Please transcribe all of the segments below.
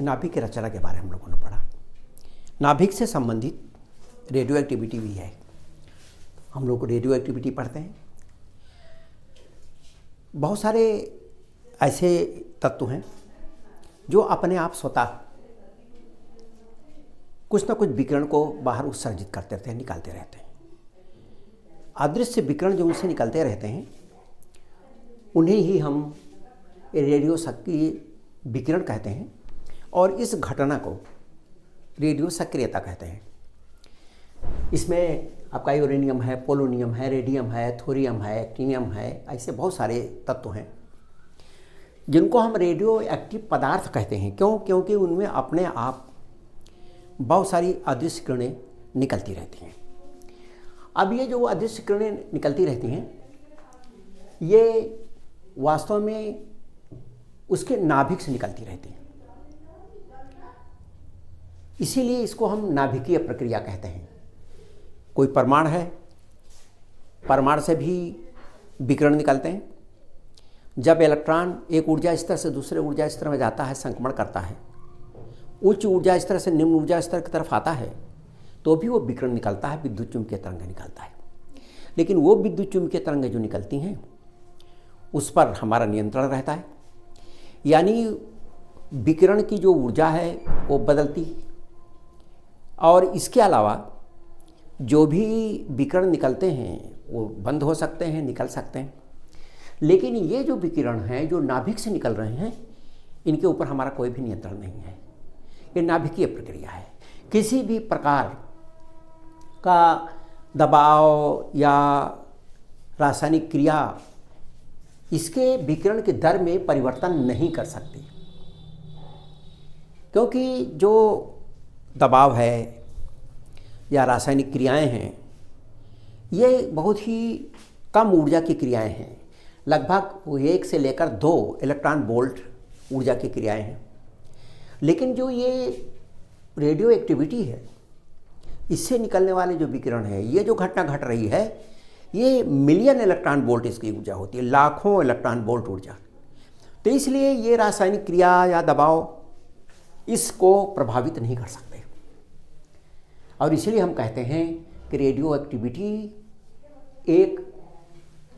नाभिक की रचना के बारे में हम लोगों ने पढ़ा। नाभिक से संबंधित रेडियो एक्टिविटी भी है। हम लोग रेडियो एक्टिविटी पढ़ते हैं। बहुत सारे ऐसे तत्व हैं जो अपने आप स्वतः कुछ ना कुछ विकिरण को बाहर उत्सर्जित करते रहते हैं, निकालते रहते हैं। अदृश्य विकिरण जो उनसे निकलते रहते हैं उन्हें ही हम रेडियो सक्रिय विकिरण कहते हैं और इस घटना को रेडियो सक्रियता कहते हैं। इसमें आपका यूरेनियम है, पोलोनियम है, रेडियम है, थोरियम है, एक्टिनियम है, ऐसे बहुत सारे तत्व हैं जिनको हम रेडियो एक्टिव पदार्थ कहते हैं। क्यों? क्योंकि उनमें अपने आप बहुत सारी अदृश्य किरणें निकलती रहती हैं। अब ये जो अदृश्य किरणें निकलती रहती हैं ये वास्तव में उसके नाभिक से निकलती रहती हैं, इसीलिए इसको हम नाभिकीय प्रक्रिया कहते हैं। कोई परमाणु है, परमाणु से भी विकिरण निकलते हैं। जब इलेक्ट्रॉन एक ऊर्जा स्तर से दूसरे ऊर्जा स्तर में जाता है, संक्रमण करता है, उच्च ऊर्जा स्तर से निम्न ऊर्जा स्तर की तरफ आता है, तो भी वो विकिरण निकलता है, विद्युत चुम्बकीय तरंग निकलता है। लेकिन वो विद्युत चुम्बकीय तरंगें जो निकलती हैं उस पर हमारा नियंत्रण रहता है, यानी विकिरण की जो ऊर्जा है वो बदलती है। और इसके अलावा जो भी विकिरण निकलते हैं वो बंद हो सकते हैं, निकल सकते हैं। लेकिन ये जो विकिरण हैं जो नाभिक से निकल रहे हैं इनके ऊपर हमारा कोई भी नियंत्रण नहीं है। ये नाभिकीय प्रक्रिया है। किसी भी प्रकार का दबाव या रासायनिक क्रिया इसके विकिरण के दर में परिवर्तन नहीं कर सकती, क्योंकि जो दबाव है या रासायनिक क्रियाएं हैं ये बहुत ही कम ऊर्जा की क्रियाएं हैं। लगभग 1 से लेकर 2 इलेक्ट्रॉन वोल्ट ऊर्जा की क्रियाएं हैं। लेकिन जो ये रेडियो एक्टिविटी है इससे निकलने वाले जो विकिरण है, ये जो घटना घट रही है, ये मिलियन इलेक्ट्रॉन वोल्ट इसकी ऊर्जा होती है, लाखों इलेक्ट्रॉन वोल्ट ऊर्जा। तो इसलिए ये रासायनिक क्रिया या दबाव इसको प्रभावित नहीं कर सकते। और इसलिए हम कहते हैं कि रेडियो एक्टिविटी एक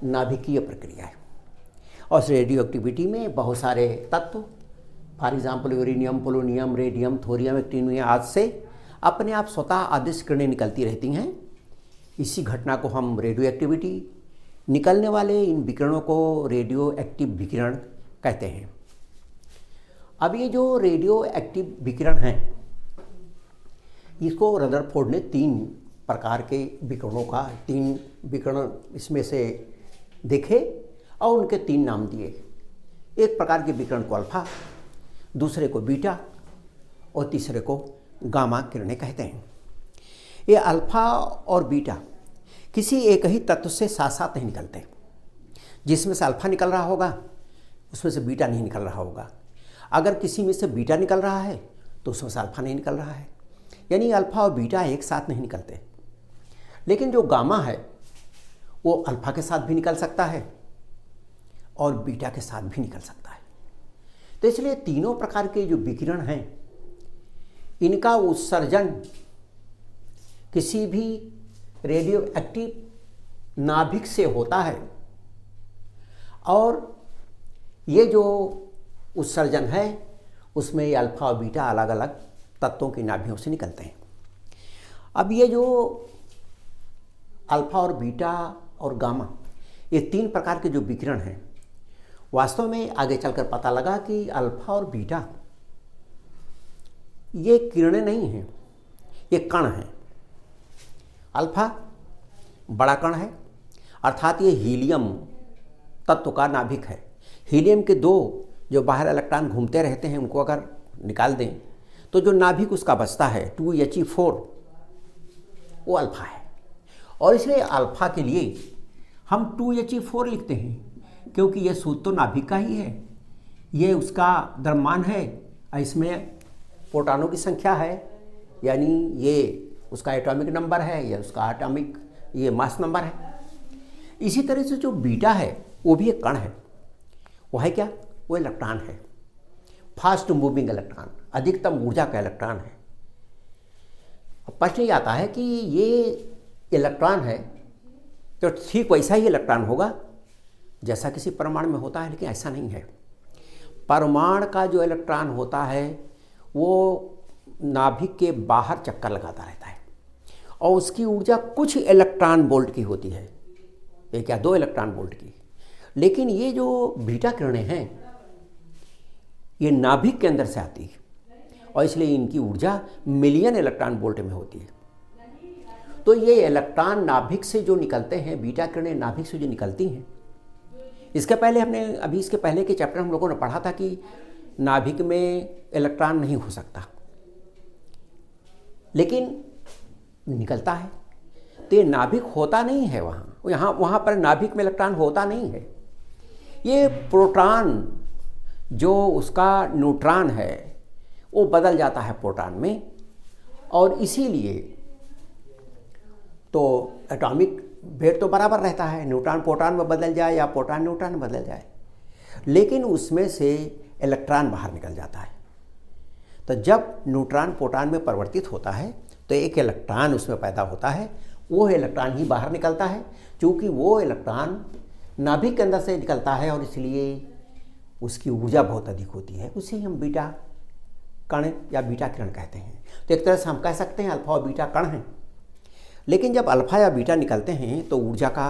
नाभिकीय प्रक्रिया है। और इस रेडियो एक्टिविटी में बहुत सारे तत्व, for example uranium, polonium, radium, thorium, actinium आदि से अपने आप स्वतः अदृश्य किरणें निकलती रहती हैं। इसी घटना को हम रेडियो एक्टिविटी, निकलने वाले इन विकिरणों को रेडियो एक्टिव विकिरण कहते हैं। अब ये जो रेडियो एक्टिव विकिरण हैं इसको रदरफोर्ड ने 3 प्रकार के विकिरणों का 3 विकिरण इसमें से देखे और उनके 3 नाम दिए। एक प्रकार के विकिरण को अल्फा, दूसरे को बीटा और तीसरे को गामा किरणें कहते हैं। ये अल्फा और बीटा किसी एक ही तत्व से साथ साथ नहीं निकलते। जिसमें से अल्फा निकल रहा होगा उसमें से बीटा नहीं निकल रहा होगा। अगर किसी में से बीटा निकल रहा है तो उसमें से अल्फा नहीं निकल रहा है, यानी अल्फा और बीटा एक साथ नहीं निकलते। लेकिन जो गामा है वो अल्फा के साथ भी निकल सकता है और बीटा के साथ भी निकल सकता है। तो इसलिए तीनों प्रकार के जो विकिरण हैं इनका उत्सर्जन किसी भी रेडियो एक्टिव नाभिक से होता है और ये जो उत्सर्जन है उसमें ये अल्फा और बीटा अलग अलग तत्वों की नाभियों से निकलते हैं। अब ये जो अल्फा और बीटा और गामा, ये 3 प्रकार के जो विकिरण हैं, वास्तव में आगे चलकर पता लगा कि अल्फा और बीटा ये किरणें नहीं हैं, ये कण हैं। अल्फा बड़ा कण है, अर्थात ये हीलियम तत्व का नाभिक है। हीलियम के 2 जो बाहर इलेक्ट्रॉन घूमते रहते हैं उनको अगर निकाल दें तो जो नाभिक उसका बचता है 2He4 वो अल्फा है। और इसलिए अल्फा के लिए हम 2He4 लिखते हैं क्योंकि ये सूत्र तो नाभिक का ही है, ये उसका द्रव्यमान है, इसमें प्रोटॉनों की संख्या है, यानी ये उसका एटॉमिक नंबर है या उसका एटॉमिक ये मास नंबर है। इसी तरह से जो बीटा है वो भी एक कण है। वो है क्या? वो इलेक्ट्रॉन है, फास्ट मूविंग इलेक्ट्रॉन, अधिकतम ऊर्जा का इलेक्ट्रॉन है। अब प्रश्न ये आता है कि ये इलेक्ट्रॉन है तो ठीक वैसा ही इलेक्ट्रॉन होगा जैसा किसी परमाणु में होता है, लेकिन ऐसा नहीं है। परमाणु का जो इलेक्ट्रॉन होता है वो नाभिक के बाहर चक्कर लगाता रहता है और उसकी ऊर्जा कुछ इलेक्ट्रॉन वोल्ट की होती है, एक या दो इलेक्ट्रॉन वोल्ट की। लेकिन ये जो बीटा किरणें हैं ये नाभिक के अंदर से आती है और इसलिए इनकी ऊर्जा मिलियन इलेक्ट्रॉन वोल्ट में होती है। तो ये इलेक्ट्रॉन नाभिक से जो निकलते हैं, बीटा किरणें नाभिक से जो निकलती हैं, इसके पहले के चैप्टर हम लोगों ने पढ़ा था कि नाभिक में इलेक्ट्रॉन नहीं हो सकता, लेकिन निकलता है। तो ये नाभिक होता नहीं है वहाँ पर नाभिक में इलेक्ट्रॉन होता नहीं है। ये प्रोटॉन जो उसका न्यूट्रॉन है वो बदल जाता है प्रोटॉन में, और इसीलिए तो एटॉमिक वेट तो बराबर रहता है, न्यूट्रॉन प्रोटॉन में बदल जाए या प्रोटॉन न्यूट्रॉन में बदल जाए, लेकिन उसमें से इलेक्ट्रॉन बाहर निकल जाता है। तो जब न्यूट्रॉन प्रोटॉन में परिवर्तित होता है तो एक इलेक्ट्रॉन उसमें पैदा होता है, वो इलेक्ट्रॉन ही बाहर निकलता है, क्योंकि वो इलेक्ट्रॉन नाभिक के अंदर से निकलता है और इसलिए उसकी ऊर्जा बहुत अधिक होती है। उसे हम बीटा कण या बीटा किरण कहते हैं। तो एक तरह से हम कह सकते हैं अल्फा और बीटा कण हैं। लेकिन जब अल्फा या बीटा निकलते हैं तो ऊर्जा का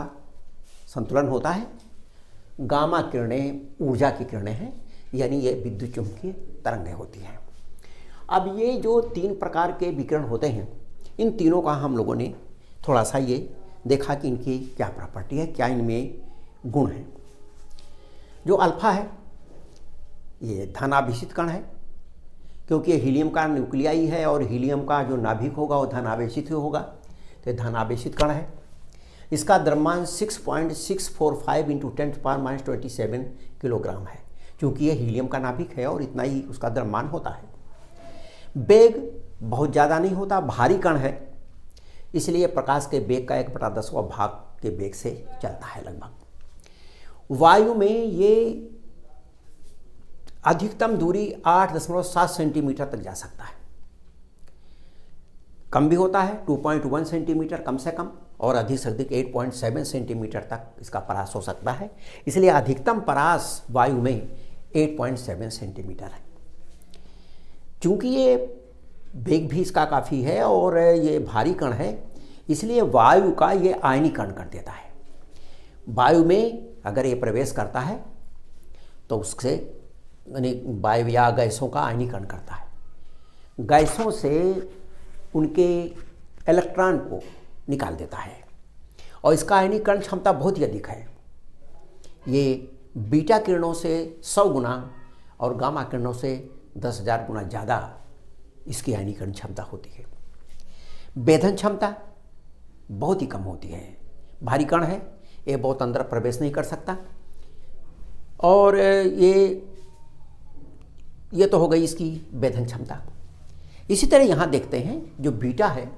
संतुलन होता है। गामा किरणें ऊर्जा की किरणें हैं, यानी ये विद्युत चुंबकीय तरंगें होती हैं। अब ये जो तीन प्रकार के विकिरण होते हैं, इन तीनों का हम लोगों ने थोड़ा सा ये देखा कि इनकी क्या प्रॉपर्टी है, क्या इनमें गुण है। जो अल्फा है ये धनाभिषित कण है, क्योंकि ये हीलियम का न्यूक्लियाई है और हीलियम का जो नाभिक होगा वो धनावेशित ही होगा, तो ये धनावेशित कण है। इसका द्रव्यमान 6.645 × 10⁻27 किलोग्राम है, क्योंकि ये हीलियम का नाभिक है और इतना ही उसका द्रव्यमान होता है। वेग बहुत ज़्यादा नहीं होता, भारी कण है, इसलिए प्रकाश के वेग का 1/10वां भाग के वेग से चलता है लगभग। वायु में ये अधिकतम दूरी 8.7 सेंटीमीटर तक जा सकता है। कम भी होता है 2.1 सेंटीमीटर कम से कम, और अधिक से अधिक 8.7 सेंटीमीटर तक इसका परास हो सकता है। इसलिए अधिकतम परास वायु में 8.7 सेंटीमीटर है। चूँकि ये वेग भी इसका काफ़ी है और ये भारी कण है, इसलिए वायु का ये आयनीकरण कर देता है। वायु में अगर ये प्रवेश करता है तो उससे यानी वायु या गैसों का आयनीकरण करता है। गैसों से उनके इलेक्ट्रॉन को निकाल देता है और इसका आयनीकरण क्षमता बहुत ही अधिक है। ये बीटा किरणों से 100 गुना और गामा किरणों से 10,000 गुना ज़्यादा इसकी आयनीकरण क्षमता होती है। वेधन क्षमता बहुत ही कम होती है। भारी कण है, ये बहुत अंदर प्रवेश नहीं कर सकता। और ये तो हो गई इसकी वेधन क्षमता। इसी तरह यहाँ देखते हैं जो बीटा है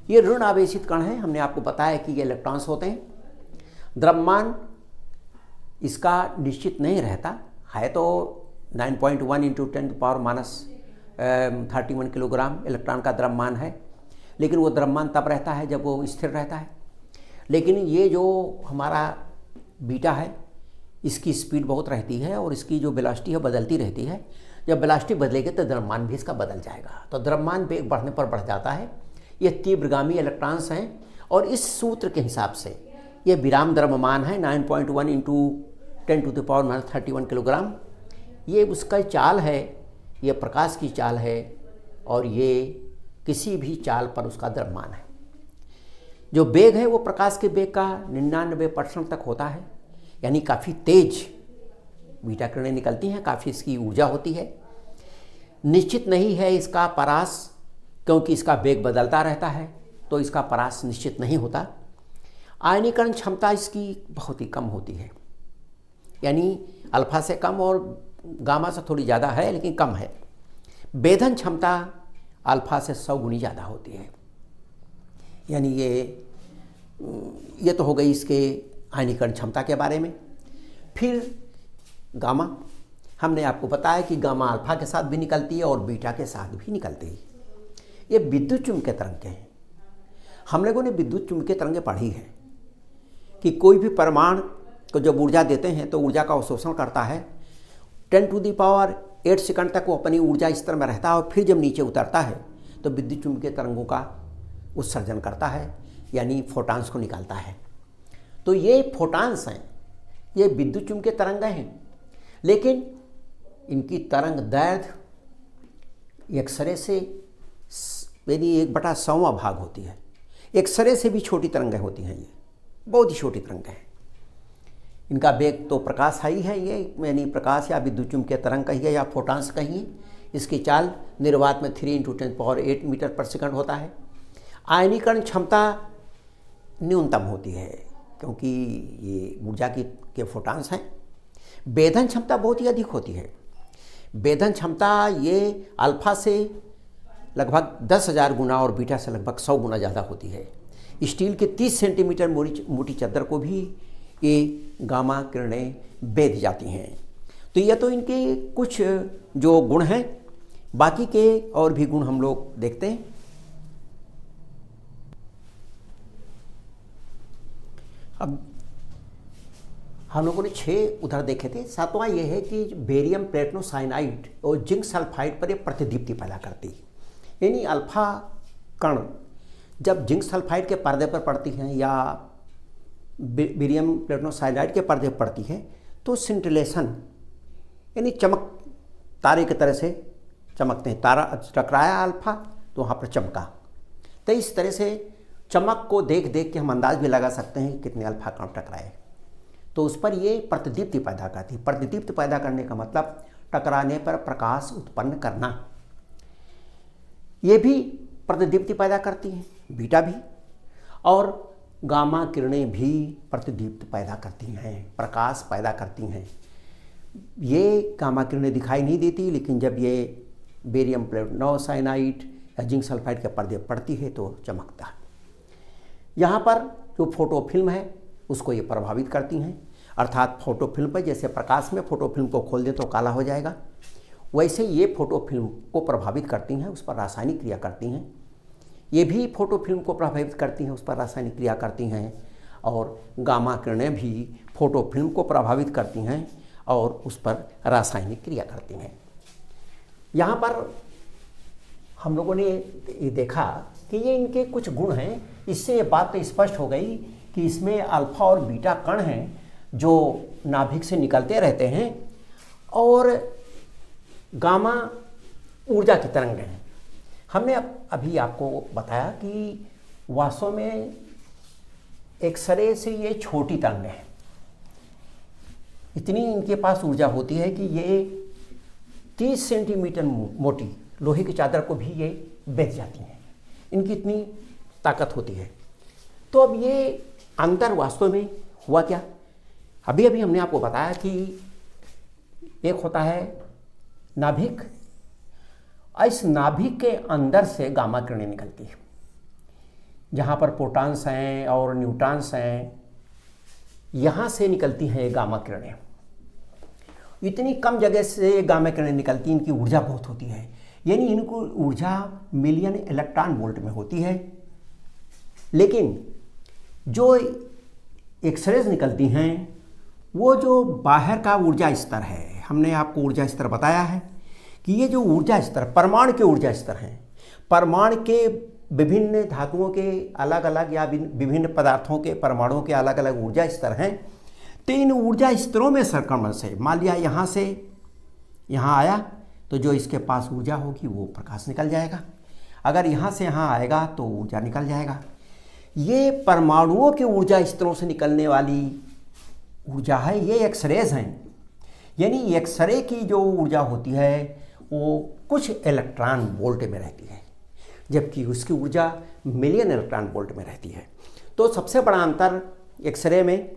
ये ऋण आवेशित कण है। हमने आपको बताया कि ये इलेक्ट्रॉन्स होते हैं। द्रव्यमान इसका निश्चित नहीं रहता है, तो 9.1 × 10⁻31 किलोग्राम इलेक्ट्रॉन का द्रव्यमान है, लेकिन वो द्रव्यमान तब रहता है जब वो स्थिर रहता है। लेकिन ये जो हमारा बीटा है इसकी स्पीड बहुत रहती है और इसकी जो वेलोसिटी है बदलती रहती है। जब वेलोसिटी बदलेगी तो द्रव्यमान भी इसका बदल जाएगा। तो द्रव्यमान वेग बढ़ने पर बढ़ जाता है। ये तीव्रगामी इलेक्ट्रॉन्स हैं और इस सूत्र के हिसाब से ये विराम द्रव्यमान है 9.1 × 10⁻31 किलोग्राम। ये उसका चाल है, ये प्रकाश की चाल है और ये किसी भी चाल पर उसका द्रव्यमान है। जो वेग है वो प्रकाश के वेग का 99% तक होता है, यानी काफ़ी तेज बीटा किरणें निकलती हैं, काफ़ी इसकी ऊर्जा होती है। निश्चित नहीं है इसका परास, क्योंकि इसका वेग बदलता रहता है, तो इसका परास निश्चित नहीं होता। आयनीकरण क्षमता इसकी बहुत ही कम होती है, यानी अल्फा से कम और गामा से थोड़ी ज़्यादा है, लेकिन कम है। वेधन क्षमता अल्फा से 100 गुनी ज़्यादा होती है, यानी ये तो हो गई इसके आयनीकरण क्षमता के बारे में। फिर गामा, हमने आपको बताया कि गामा अल्फा के साथ भी निकलती है और बीटा के साथ भी निकलती है। ये विद्युत चुम्बकीय तरंगें हैं। हम लोगों ने विद्युत चुम्बकीय तरंगें पढ़ी है कि कोई भी परमाणु को जब ऊर्जा देते हैं तो ऊर्जा का अवशोषण करता है, 10⁸ सेकंड तक वो अपनी ऊर्जा स्तर में रहता है और फिर जब नीचे उतरता है तो विद्युत चुम्बकीय तरंगों का उत्सर्जन करता है, यानी फोटॉन्स को निकालता है। तो ये फोटॉन्स हैं, ये विद्युत चुम्बकीय तरंगें हैं, लेकिन इनकी तरंग दैर्ध्य एक्सरे से यानी 1/100वां भाग होती है। एक्सरे से भी छोटी तरंगें होती हैं, ये बहुत ही छोटी तरंगें हैं। इनका वेग तो प्रकाश ही है, ये यानी प्रकाश या विद्युत चुम्बकीय तरंग कहिए या फोटॉन्स कहिए। इसकी चाल निर्वात में 3 × 10⁸ मीटर/सेकंड होता है। आयनीकरण क्षमता न्यूनतम होती है क्योंकि ये ऊर्जा के फोटॉन्स हैं। वेधन क्षमता बहुत ही अधिक होती है। वेधन क्षमता ये अल्फा से लगभग 10,000 गुना और बीटा से लगभग 100 गुना ज़्यादा होती है। स्टील के 30 सेंटीमीटर मोटी चादर को भी ये गामा किरणें भेद जाती हैं। तो यह तो इनके कुछ जो गुण हैं, बाकी के और भी गुण हम लोग देखते हैं। अब हम लोगों ने 6 उदाहरण देखे थे। 7वां यह है कि बेरियम प्लेटिनम साइनाइड और जिंक सल्फाइड पर यह प्रतिदीप्ति पैदा करती है। यानी अल्फा कण जब जिंक सल्फाइड के पर्दे पर पड़ती हैं या बेरियम प्लेटिनम साइनाइड के पर्दे पर पड़ती है तो सिंटिलेशन यानी चमक तारे की तरह से चमकते हैं। तारा टकराया अल्फा तो वहाँ पर चमका। तो इस तरह से चमक को देख देख के हम अंदाज भी लगा सकते हैं कि कितने अल्फा कण टकराए। तो उस पर ये प्रतिदीप्ति पैदा करती है। प्रतिदीप्ति पैदा करने का मतलब टकराने पर प्रकाश उत्पन्न करना। ये भी प्रतिदीप्ति पैदा करती हैं, बीटा भी, और गामा किरणें भी प्रतिदीप्ति पैदा करती हैं, प्रकाश पैदा करती हैं। ये गामा किरणें दिखाई नहीं देती, लेकिन जब ये बेरियम प्लेटिनम साइनाइड या जिंक सल्फाइड के पर्दे पड़ती है तो चमकता है। यहाँ पर जो फोटो फिल्म है उसको ये प्रभावित करती हैं। अर्थात फोटो फिल्म पर जैसे प्रकाश में फोटो फिल्म को खोल दें तो काला हो जाएगा, वैसे ये फोटो फिल्म को प्रभावित करती हैं, उस पर रासायनिक क्रिया करती हैं। ये भी फोटो फिल्म को प्रभावित करती हैं, उस पर रासायनिक क्रिया करती हैं। और गामा किरणें भी फोटो फिल्म को प्रभावित करती हैं और उस पर रासायनिक क्रिया करती हैं। यहाँ पर हम लोगों ने ये देखा कि ये इनके कुछ गुण हैं। इससे ये बात तो स्पष्ट हो गई कि इसमें अल्फा और बीटा कण हैं जो नाभिक से निकलते रहते हैं और गामा ऊर्जा की तरंग हैं। हमने अभी आपको बताया कि वास्तव में एक्सरे से ये छोटी तरंगें हैं। इतनी इनके पास ऊर्जा होती है कि ये 30 सेंटीमीटर मोटी लोहे की चादर को भी ये बेच जाती हैं। इनकी इतनी ताकत होती है। तो अब ये अंतर वास्तव में हुआ क्या? अभी अभी हमने आपको बताया कि एक होता है नाभिक, इस नाभिक के अंदर से गामा किरणें निकलती है, जहाँ पर प्रोटॉन्स हैं और न्यूट्रॉन्स हैं, यहाँ से निकलती हैं गामा किरणें। इतनी कम जगह से गामा किरणें निकलती हैं, इनकी ऊर्जा बहुत होती है, यानी इनको ऊर्जा मिलियन इलेक्ट्रॉन वोल्ट में होती है। लेकिन जो एक्सरेज निकलती हैं वो जो बाहर का ऊर्जा स्तर है, हमने आपको ऊर्जा स्तर बताया है कि ये जो ऊर्जा स्तर परमाणु के ऊर्जा स्तर हैं, परमाणु के विभिन्न धातुओं के अलग अलग या विभिन्न पदार्थों के परमाणुओं के अलग अलग ऊर्जा स्तर हैं। तो इन ऊर्जा स्तरों में संक्रमण से, मान लिया यहाँ से यहाँ आया तो जो इसके पास ऊर्जा होगी वो प्रकाश निकल जाएगा, अगर यहाँ से यहाँ आएगा तो ऊर्जा निकल जाएगा। ये परमाणुओं के ऊर्जा स्तरों से निकलने वाली ऊर्जा है, ये एक्सरेज हैं। यानी एक्सरे की जो ऊर्जा होती है वो कुछ इलेक्ट्रॉन वोल्ट में रहती है, जबकि उसकी ऊर्जा मिलियन इलेक्ट्रॉन वोल्ट में रहती है। तो सबसे बड़ा अंतर एक्सरे में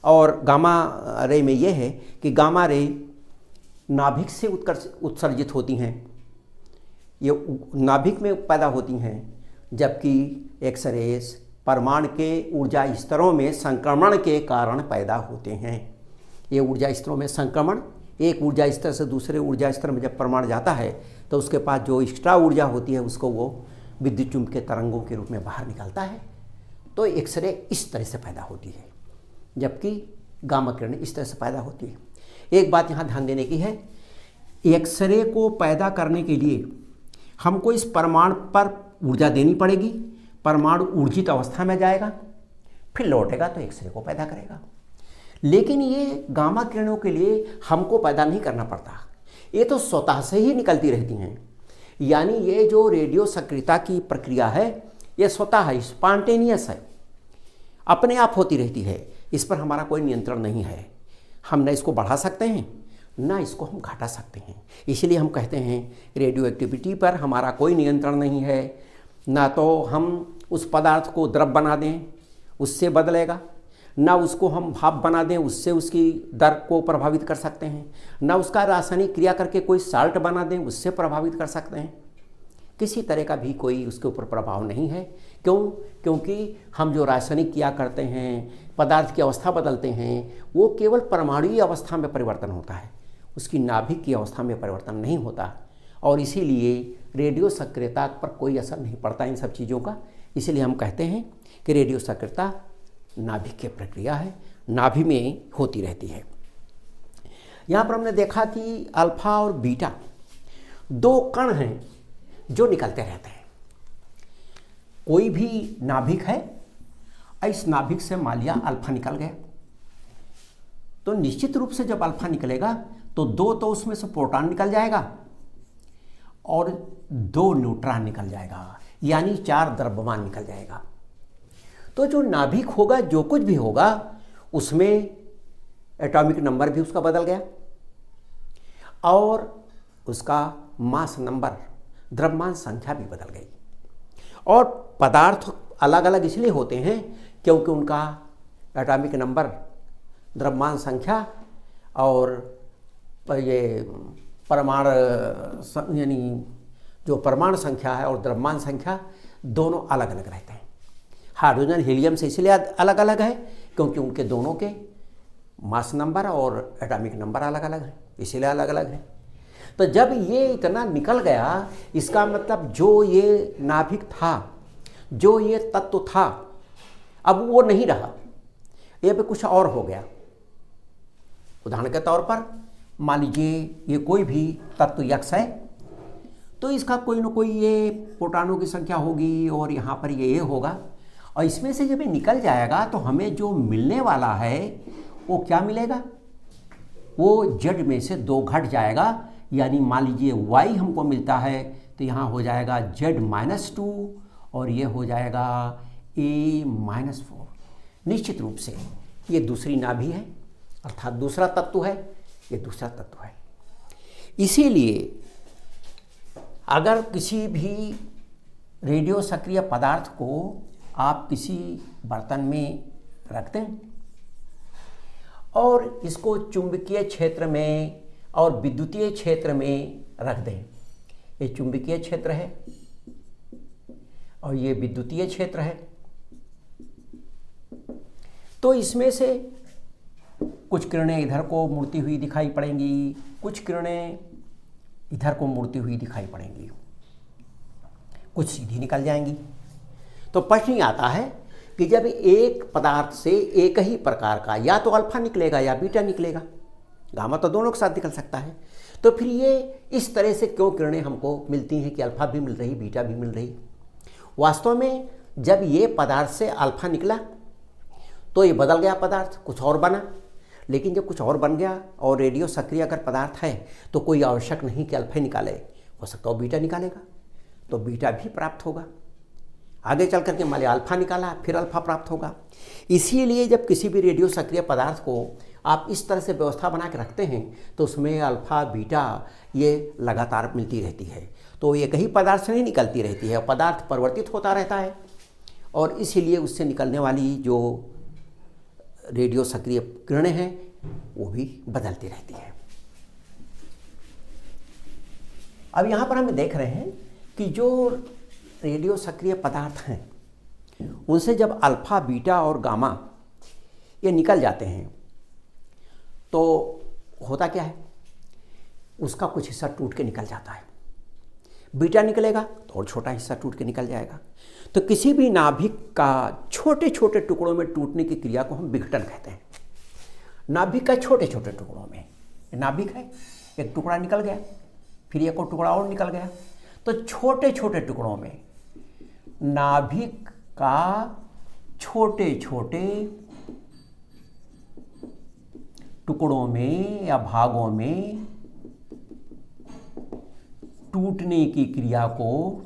और गामा रे में ये है कि गामा रे नाभिक से उत्सर्जित होती हैं, ये नाभिक में पैदा होती हैं, जबकि एक्सरेज परमाणु के ऊर्जा स्तरों में संक्रमण के कारण पैदा होते हैं। ये ऊर्जा स्तरों में संक्रमण एक ऊर्जा स्तर से दूसरे ऊर्जा स्तर में जब परमाणु जाता है तो उसके पास जो एक्स्ट्रा ऊर्जा होती है उसको वो विद्युत चुम्बकीय तरंगों के रूप में बाहर निकालता है। तो एक्सरे इस तरह से पैदा होती है, जबकि गामा किरण इस तरह से पैदा होती है। एक बात यहाँ ध्यान देने की है, एक्सरे को पैदा करने के लिए हमको इस परमाणु पर ऊर्जा देनी पड़ेगी, परमाणु ऊर्जित अवस्था में जाएगा, फिर लौटेगा तो एक्सरे को पैदा करेगा। लेकिन ये गामा किरणों के लिए हमको पैदा नहीं करना पड़ता, ये तो स्वतः से ही निकलती रहती हैं। यानी ये जो रेडियो सक्रियता की प्रक्रिया है ये स्वतः है, स्पॉन्टेनियस है, अपने आप होती रहती है। इस पर हमारा कोई नियंत्रण नहीं है। हम न इसको बढ़ा सकते हैं ना इसको हम घटा सकते हैं। इसलिए हम कहते हैं रेडियो एक्टिविटी पर हमारा कोई नियंत्रण नहीं है। ना तो हम उस पदार्थ को द्रव बना दें उससे बदलेगा, ना उसको हम भाप बना दें उससे उसकी दर को प्रभावित कर सकते हैं, ना उसका रासायनिक क्रिया करके कोई साल्ट बना दें उससे प्रभावित कर सकते हैं। किसी तरह का भी कोई उसके ऊपर प्रभाव नहीं है। क्यों? क्योंकि हम जो रासायनिक क्रिया करते हैं, पदार्थ की अवस्था बदलते हैं, वो केवल परमाणुीय अवस्था में परिवर्तन होता है, उसकी नाभिक की अवस्था में परिवर्तन नहीं होता। और इसीलिए रेडियो सक्रियता पर कोई असर नहीं पड़ता इन सब चीज़ों का। इसीलिए हम कहते हैं कि रेडियो सक्रियता नाभिक की प्रक्रिया है, नाभि में होती रहती है। यहाँ पर हमने देखा कि अल्फा और बीटा दो कण हैं जो निकलते रहते हैं। कोई भी नाभिक है, इस नाभिक से मान लिया अल्फा निकल गया, तो निश्चित रूप से जब अल्फा निकलेगा तो दो तो उसमें से प्रोटॉन निकल जाएगा और दो न्यूट्रॉन निकल जाएगा, यानी 4 द्रव्यमान निकल जाएगा। तो जो नाभिक होगा, जो कुछ भी होगा, उसमें एटॉमिक नंबर भी उसका बदल गया और उसका मास नंबर, द्रव्यमान संख्या भी बदल गई। और पदार्थ अलग अलग इसलिए होते हैं क्योंकि उनका एटॉमिक नंबर, द्रव्यमान संख्या और ये परमाणु यानी जो परमाणु संख्या है और द्रव्यमान संख्या दोनों अलग अलग रहते हैं। हाइड्रोजन हीलियम से इसलिए अलग अलग है क्योंकि उनके दोनों के मास नंबर और एटॉमिक नंबर अलग अलग है, इसीलिए अलग अलग है। तो जब ये इतना निकल गया, इसका मतलब जो ये नाभिक था, जो ये तत्व था, अब वो नहीं रहा, ये पे कुछ और हो गया। उदाहरण के तौर पर मान लीजिए ये कोई भी तत्व यक्स है, तो इसका कोई ना कोई ये प्रोटॉनों की संख्या होगी और यहाँ पर ये होगा, और इसमें से जब ये निकल जाएगा तो हमें जो मिलने वाला है वो क्या मिलेगा? वो Z में से 2 घट जाएगा, यानी मान लीजिए Y हमको मिलता है तो यहाँ हो जाएगा Z-2 और ये हो जाएगा A-4। निश्चित रूप से ये दूसरी नाभि है, अर्थात दूसरा तत्व है, ये दूसरा तत्व है। इसीलिए अगर किसी भी रेडियो सक्रिय पदार्थ को आप किसी बर्तन में रख दें और इसको चुंबकीय क्षेत्र में और विद्युतीय क्षेत्र में रख दें, ये चुंबकीय क्षेत्र है और ये विद्युतीय क्षेत्र है, तो इसमें से कुछ किरणें इधर को मुड़ती हुई दिखाई पड़ेंगी, कुछ किरणें इधर को मुड़ती हुई दिखाई पड़ेंगी, कुछ सीधी निकल जाएंगी। तो प्रश्न ये आता है कि जब एक पदार्थ से एक ही प्रकार का या तो अल्फा निकलेगा या बीटा निकलेगा, गामा तो दोनों के साथ निकल सकता है, तो फिर ये इस तरह से क्यों किरणें हमको मिलती हैं कि अल्फा भी मिल रही, बीटा भी मिल रही? वास्तव में जब ये पदार्थ से अल्फा निकला तो ये बदल गया, पदार्थ कुछ और बना। लेकिन जब कुछ और बन गया और रेडियो सक्रिय अगर पदार्थ है तो कोई आवश्यक नहीं कि अल्फा निकाले, हो सकता है बीटा निकालेगा, तो बीटा भी प्राप्त होगा। आगे चल करके मान लिया अल्फा निकाला, फिर अल्फा प्राप्त होगा। इसीलिए जब किसी भी रेडियो सक्रिय पदार्थ को आप इस तरह से व्यवस्था बना के रखते हैं तो उसमें अल्फा बीटा ये लगातार मिलती रहती है। तो एक ही पदार्थ से नहीं निकलती रहती है, पदार्थ परिवर्तित होता रहता है और इसीलिए उससे निकलने वाली जो रेडियो सक्रिय किरणें हैं वो भी बदलती रहती है। अब यहाँ पर हम देख रहे हैं कि जो रेडियो सक्रिय पदार्थ हैं उनसे जब अल्फा बीटा और गामा ये निकल जाते हैं तो होता क्या है उसका कुछ हिस्सा टूट के निकल जाता है। बीटा निकलेगा तो और छोटा हिस्सा टूट के निकल जाएगा। तो किसी भी नाभिक का छोटे छोटे टुकड़ों में टूटने की क्रिया को हम विघटन कहते हैं। नाभिक का छोटे छोटे टुकड़ों में, नाभिक है, एक टुकड़ा निकल गया, फिर एक और टुकड़ा और निकल गया, तो छोटे छोटे टुकड़ों में, नाभिक का छोटे छोटे टुकड़ों में या भागों में टूटने की क्रिया को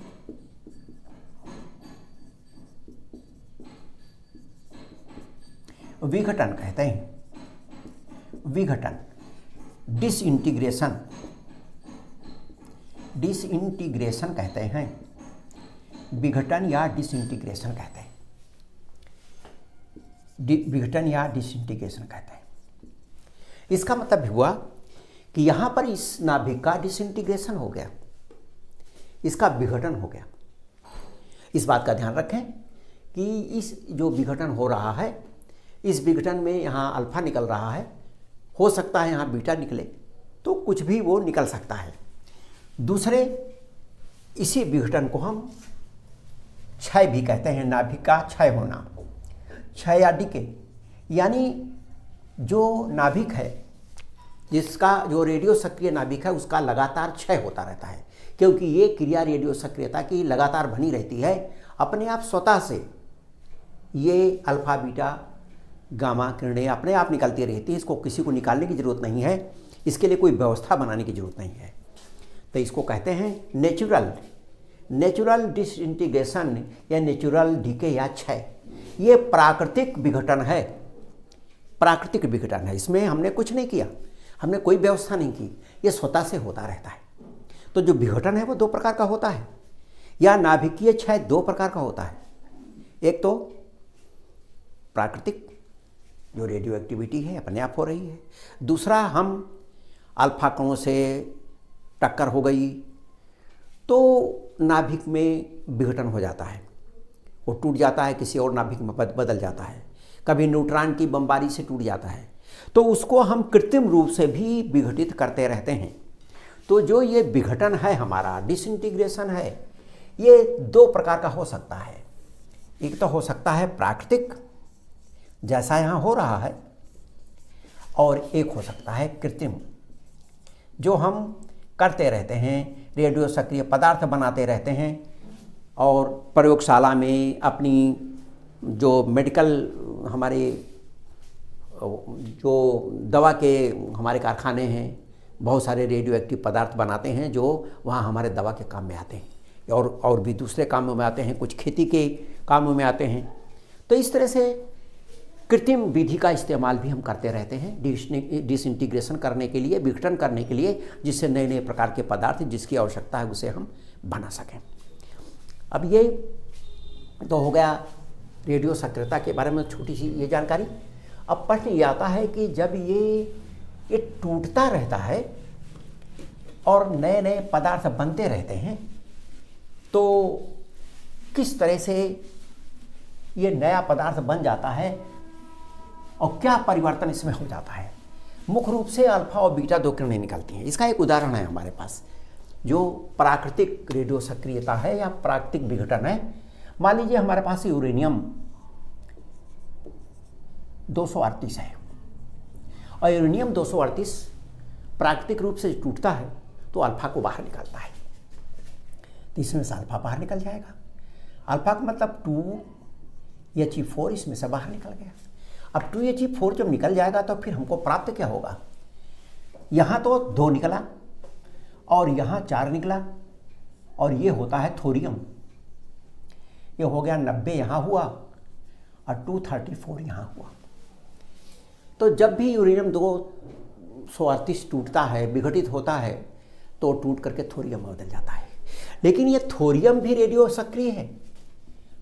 विघटन कहते हैं। विघटन, डिसइंटीग्रेशन, डिसइंटीग्रेशन कहते हैं, विघटन या डिसइंटीग्रेशन कहते हैं, विघटन या डिसइंटीग्रेशन कहते हैं। इसका मतलब हुआ कि यहां पर इस नाभिक का डिसइंटीग्रेशन हो गया, इसका विघटन हो गया। इस बात का ध्यान रखें कि इस जो विघटन हो रहा है, इस विघटन में यहाँ अल्फा निकल रहा है, हो सकता है यहाँ बीटा निकले, तो कुछ भी वो निकल सकता है। दूसरे, इसी विघटन को हम क्षय भी कहते हैं, नाभिक का क्षय होना, क्षय या डिके, यानी जो नाभिक है, जिसका जो रेडियो सक्रिय नाभिक है, उसका लगातार क्षय होता रहता है, क्योंकि ये क्रिया रेडियो सक्रियता की लगातार बनी रहती है। अपने आप स्वतः से ये अल्फा बीटा गामा किरणें अपने आप निकलती रहती है, इसको किसी को निकालने की ज़रूरत नहीं है, इसके लिए कोई व्यवस्था बनाने की ज़रूरत नहीं है। तो इसको कहते हैं नेचुरल डिसइंटीग्रेशन या नेचुरल डीके या क्षय। ये प्राकृतिक विघटन है, प्राकृतिक विघटन है, इसमें हमने कुछ नहीं किया, हमने कोई व्यवस्था नहीं की, ये स्वतः से होता रहता है। तो जो विघटन है वो दो प्रकार का होता है, या नाभिकीय क्षय दो प्रकार का होता है। एक तो प्राकृतिक, जो रेडियो एक्टिविटी है अपने आप हो रही है। दूसरा, हम अल्फा कणों से टक्कर हो गई तो नाभिक में विघटन हो जाता है, वो टूट जाता है, किसी और नाभिक में बदल जाता है, कभी न्यूट्रॉन की बमबारी से टूट जाता है, तो उसको हम कृत्रिम रूप से भी विघटित करते रहते हैं। तो जो ये विघटन है हमारा, डिसइंटीग्रेशन है, ये दो प्रकार का हो सकता है। एक तो हो सकता है प्राकृतिक, जैसा यहाँ हो रहा है, और एक हो सकता है कृत्रिम, जो हम करते रहते हैं, रेडियो सक्रिय पदार्थ बनाते रहते हैं और प्रयोगशाला में अपनी जो मेडिकल हमारे जो दवा के हमारे कारखाने हैं, बहुत सारे रेडियो एक्टिव पदार्थ बनाते हैं जो वहाँ हमारे दवा के काम में आते हैं, और भी दूसरे कामों में आते हैं, कुछ खेती के कामों में आते हैं। तो इस तरह से कृत्रिम विधि का इस्तेमाल भी हम करते रहते हैं डिसइंटीग्रेशन करने के लिए, विघटन करने के लिए, जिससे नए नए प्रकार के पदार्थ जिसकी आवश्यकता है उसे हम बना सकें। अब ये तो हो गया रेडियो सक्रियता के बारे में छोटी सी ये जानकारी। अब प्रश्न ये आता है कि जब ये टूटता रहता है और नए नए पदार्थ बनते रहते हैं, तो किस तरह से ये नया पदार्थ बन जाता है और क्या परिवर्तन इसमें हो जाता है। मुख्य रूप से अल्फा और बीटा दो किरणें निकलती हैं। इसका एक उदाहरण है हमारे पास, जो प्राकृतिक रेडियो सक्रियता है या प्राकृतिक विघटन है। मान लीजिए हमारे पास यूरेनियम 238 है, और यूरेनियम 238 प्राकृतिक रूप से टूटता है तो अल्फा को बाहर निकालता है, तो इसमें से अल्फा बाहर निकल जाएगा। अल्फा का मतलब 2He4 इसमें से बाहर निकल गया। अब 2He4 जब निकल जाएगा तो फिर हमको प्राप्त क्या होगा, यहाँ तो 2 निकला और यहाँ 4 निकला, और ये होता है थोरियम। ये हो गया 90 यहाँ हुआ और 234 यहाँ हुआ। तो जब भी यूरेनियम 238 टूटता है, विघटित होता है, तो टूट करके थोरियम में बदल जाता है। लेकिन ये थोरियम भी रेडियो सक्रिय है,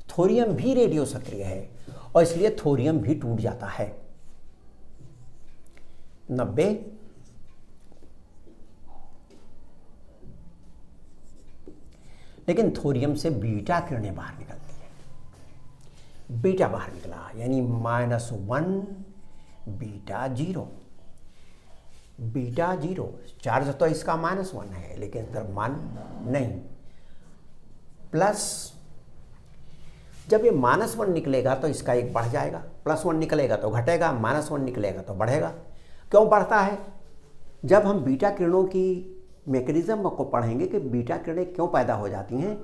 थोरियम भी रेडियो सक्रिय है, और इसलिए थोरियम भी टूट जाता है। 90 लेकिन थोरियम से बीटा किरणें बाहर निकलती है। बीटा बाहर निकला यानी -1 बीटा 0। बीटा 0, चार्ज तो इसका -1 है लेकिन द्रव्यमान नहीं, प्लस जब ये -1 निकलेगा तो इसका एक बढ़ जाएगा, +1 निकलेगा तो घटेगा, -1 निकलेगा तो बढ़ेगा। क्यों बढ़ता है? जब हम बीटा किरणों की मैकेनिज्म को पढ़ेंगे कि बीटा किरणें क्यों पैदा हो जाती हैं,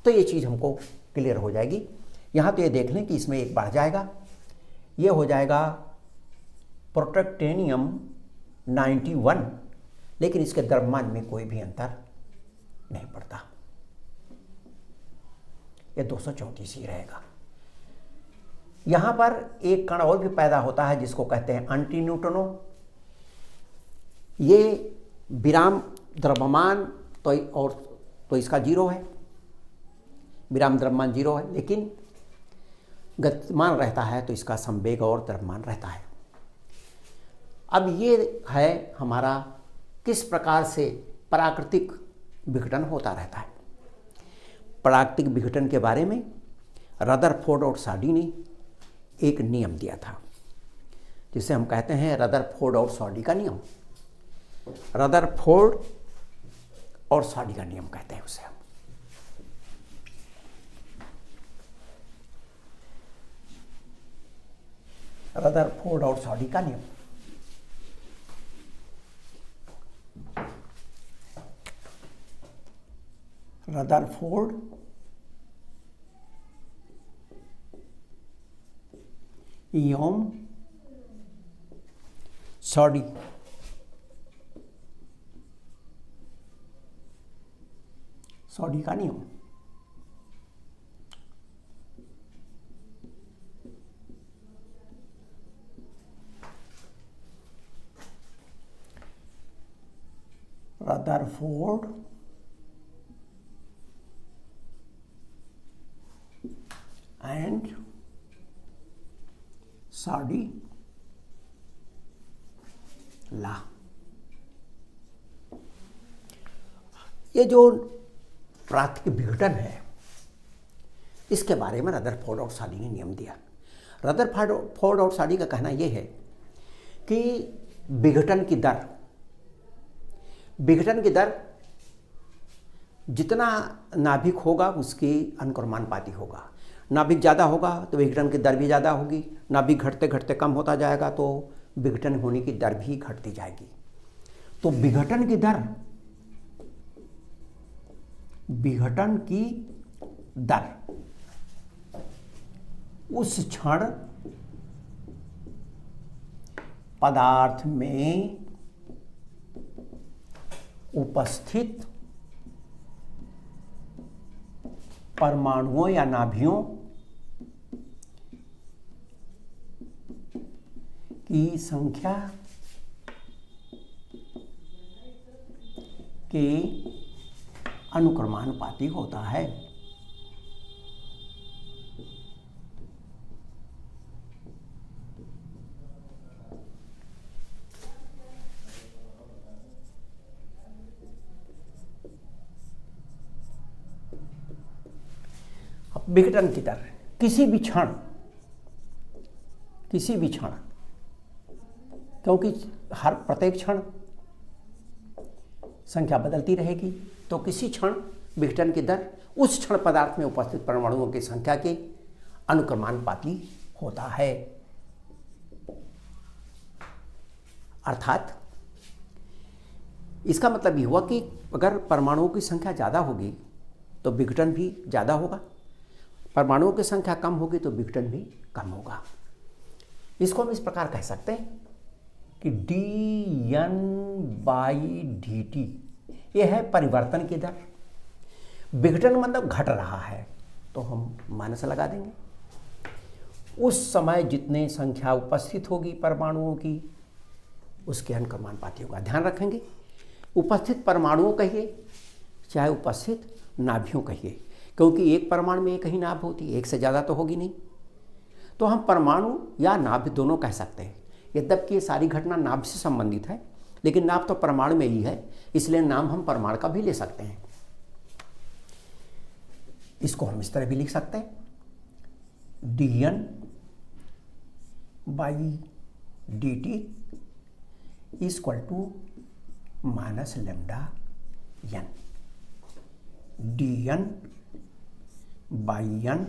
तो ये चीज़ हमको क्लियर हो जाएगी। यहाँ तो ये देख लें कि इसमें एक बढ़ जाएगा, ये हो जाएगा प्रोटैक्टेनियम 91, लेकिन इसके द्रव्यमान में कोई भी अंतर नहीं पड़ता, ये 234 ही रहेगा। यहाँ पर एक कण और भी पैदा होता है जिसको कहते हैं एंटी न्यूट्रिनो। ये विराम द्रव्यमान तो इसका 0 है, विराम द्रव्यमान 0 है, लेकिन गतिमान रहता है तो इसका संवेग और द्रव्यमान रहता है। अब ये है हमारा किस प्रकार से प्राकृतिक विघटन होता रहता है। प्राकृतिक विघटन के बारे में रदरफोर्ड और साडी ने एक नियम दिया था जिसे हम कहते हैं रदरफोर्ड और साडी का नियम। रदरफोर्ड और साडी का नियम कहते हैं उसे हम। रदरफोर्ड और साडी का नियम। रदरफोर्ड एवं साडी का नियम। रदरफोर्ड एंड साडी ला। ये जो प्राकृतिक विघटन है इसके बारे में रदरफोर्ड और साडी ने नियम दिया। रदरफोर्ड और साडी का कहना यह है कि विघटन की दर जितना नाभिक होगा उसकी अनुक्रमानुपाती होगा। नाभिक ज़्यादा होगा तो विघटन की दर भी ज़्यादा होगी, नाभिक घटते घटते कम होता जाएगा तो विघटन होने की दर भी घटती जाएगी। तो विघटन की दर उस क्षण पदार्थ में उपस्थित परमाणुओं या नाभियों की संख्या के अनुक्रमानुपाती होता है। विघटन की दर किसी भी क्षण, क्योंकि हर प्रत्येक क्षण संख्या बदलती रहेगी, तो किसी क्षण विघटन की दर उस क्षण पदार्थ में उपस्थित परमाणुओं की संख्या के अनुक्रमानुपाती होता है। अर्थात इसका मतलब ये हुआ कि अगर परमाणुओं की संख्या ज़्यादा होगी तो विघटन भी ज़्यादा होगा, परमाणुओं की संख्या कम होगी तो विघटन भी कम होगा। इसको हम इस प्रकार कह सकते हैं कि dN/dt यह है परिवर्तन की दर। विघटन मतलब घट रहा है तो हम माइनस लगा देंगे। उस समय जितने संख्या उपस्थित होगी परमाणुओं की उसके अनुक्रमानुपाती होगा। ध्यान रखेंगे, उपस्थित परमाणुओं कहिए चाहे उपस्थित नाभियों कहिए, क्योंकि एक परमाणु में एक ही नाभ होती है, एक से ज़्यादा तो होगी नहीं। तो हम परमाणु या नाभ दोनों कह सकते हैं। यद्यपि ये सारी घटना नाभ से संबंधित है, लेकिन नाभ तो परमाणु में ही है, इसलिए नाम हम परमाणु का भी ले सकते हैं। इसको हम इस तरह भी लिख सकते हैं, dN/dt equal to minus lambda n, d n by n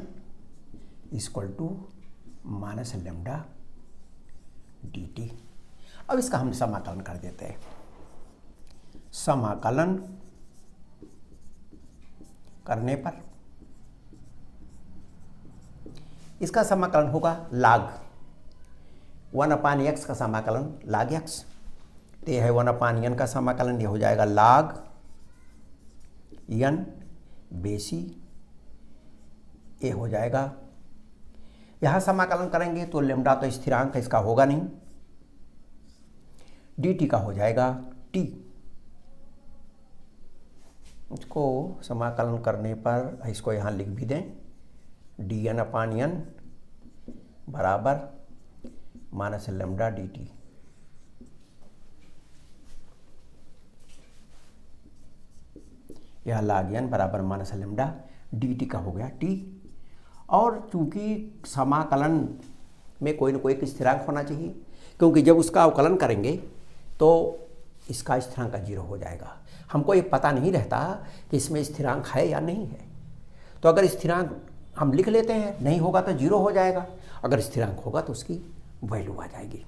equal to minus lambda d t. अब इसका हम समाकलन कर देते हैं। समाकलन करने पर इसका समाकलन होगा लाग 1/x का समाकलन लाग x, तो यह है 1/n का समाकलन, यह हो जाएगा लाग n बेसी, ये हो जाएगा। यहाँ समाकलन करेंगे तो लेमडा तो स्थिरांक है, इसका होगा नहीं, dt का हो जाएगा t। इसको समाकलन करने पर इसको यहाँ लिख भी दें, dn/n बराबर माइनस लेमडा dt। यह log n बराबर माइनस लेमडा dt का हो गया t। और चूंकि समाकलन में कोई ना कोई एक स्थिरांक होना चाहिए, क्योंकि जब उसका अवकलन करेंगे तो इसका स्थिरांक 0 हो जाएगा। हमको ये पता नहीं रहता कि इसमें स्थिरांक है या नहीं है, तो अगर स्थिरांक हम लिख लेते हैं, नहीं होगा तो 0 हो जाएगा, अगर स्थिरांक होगा तो उसकी वैल्यू आ जाएगी।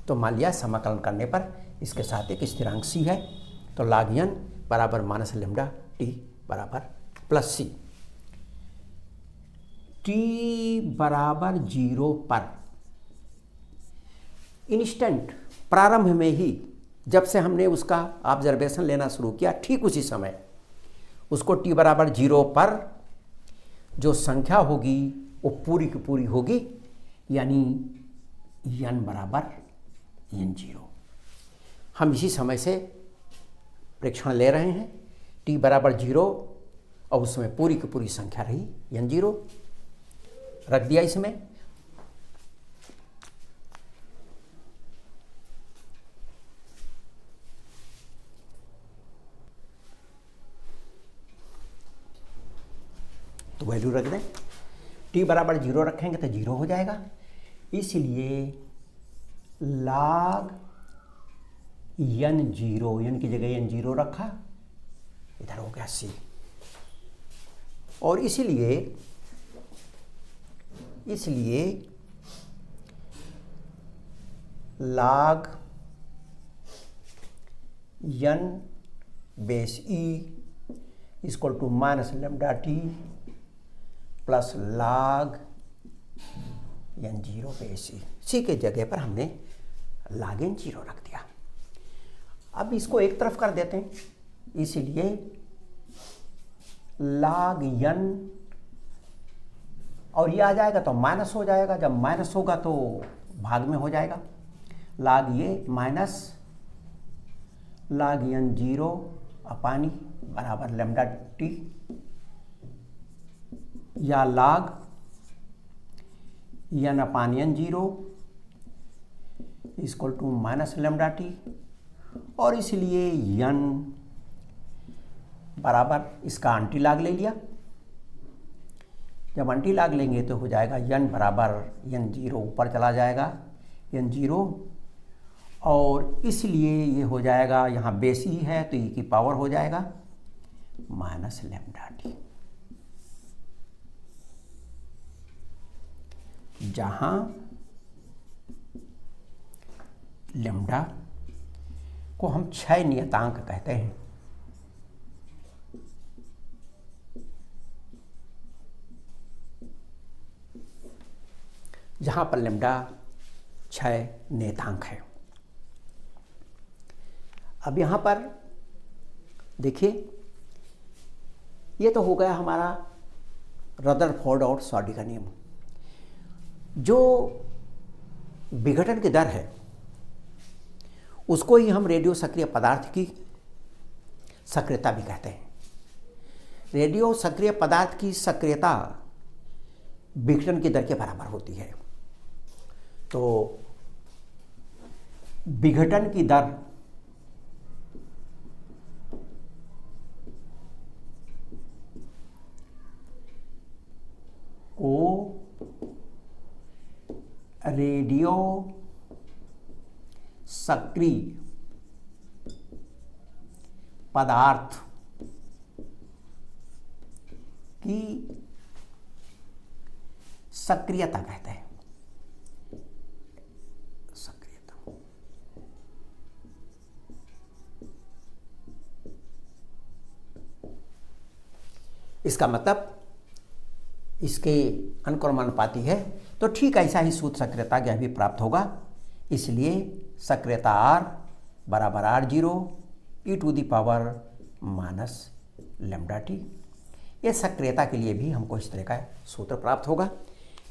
तो मान लिया समाकलन करने पर इसके साथ एक स्थिरांक c है, तो log n बराबर माइनस लेमडा t बराबर प्लस c। t बराबर 0 पर इंस्टेंट प्रारंभ में ही, जब से हमने उसका ऑब्जर्वेशन लेना शुरू किया, ठीक उसी समय उसको t बराबर 0 पर जो संख्या होगी वो पूरी की पूरी होगी, यानी n बराबर n0। हम इसी समय से प्रेक्षण ले रहे हैं, t बराबर 0 और उसमें पूरी की पूरी संख्या रही n0, रख दिया इसमें। तो वैल्यू रख दें, t बराबर 0 रखेंगे तो 0 हो जाएगा, इसलिए log n0, n की जगह n0 रखा, इधर हो गया c। और इसलिए log n base e equal to minus lambda T plus log n0 base e, C के जगह पर हमने log n0 रख दिया। अब इसको एक तरफ कर देते हैं, इसलिए log n और ये आ जाएगा तो माइनस हो जाएगा, जब माइनस होगा तो भाग में हो जाएगा, log ये माइनस log n0 अपानी बराबर लेमडा टी, या log n upon n0 equal to minus lambda t. और इसलिए n बराबर इसका आंटी लाग ले लिया, जब आंटी लाग लेंगे तो हो जाएगा n बराबर n0 ऊपर चला जाएगा n0, और इसलिए ये हो जाएगा, यहाँ बेस ही है तो e की पावर हो जाएगा माइनस लेमडा टी। जहाँ लेमडा को हम क्षय नियतांक कहते हैं, जहाँ पर लेमडा क्षय नियतांक है। अब यहाँ पर देखिए, ये तो हो गया हमारा रदरफोर्ड और सॉडी का नियम। जो विघटन की दर है उसको ही हम रेडियो सक्रिय पदार्थ की सक्रियता भी कहते हैं। रेडियो सक्रिय पदार्थ की सक्रियता विघटन की दर के बराबर होती है। तो विघटन की दर को रेडियो सक्रिय पदार्थ की सक्रियता कहते हैं। सक्रियता, इसका मतलब इसके अनुक्रमानुपाती है, तो ठीक ऐसा ही सूत्र सक्रियता का भी प्राप्त होगा। इसलिए सक्रियता R बराबर R0 e⁻⁻ λt। ये सक्रियता के लिए भी हमको इस तरह का सूत्र प्राप्त होगा,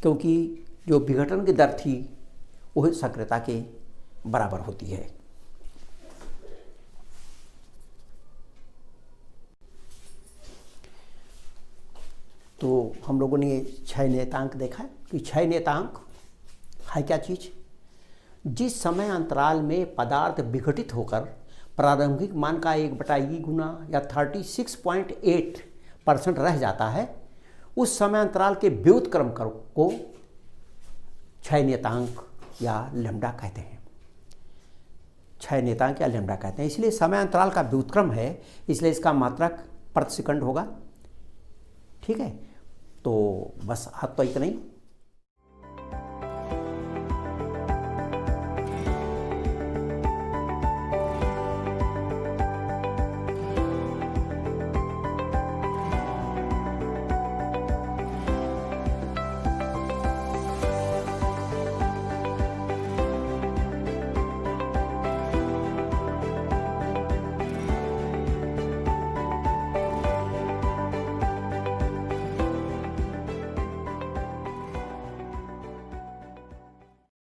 क्योंकि जो विघटन की दर थी वह सक्रियता के बराबर होती है। तो हम लोगों ने 6 नियतांक देखा कि 6 नियतांक है क्या चीज़। जिस समय अंतराल में पदार्थ विघटित होकर प्रारंभिक मान का 1/E गुना या 36.8% रह जाता है, उस समय अंतराल के व्युत्क्रम को 6 नियतांक या लैम्डा कहते हैं। 6 नियतांक या लैम्डा कहते हैं। इसलिए समय अंतराल का व्युत्क्रम है, इसलिए इसका मात्रक प्रति सेकंड होगा। ठीक है, तो बस आज तो इतना ही।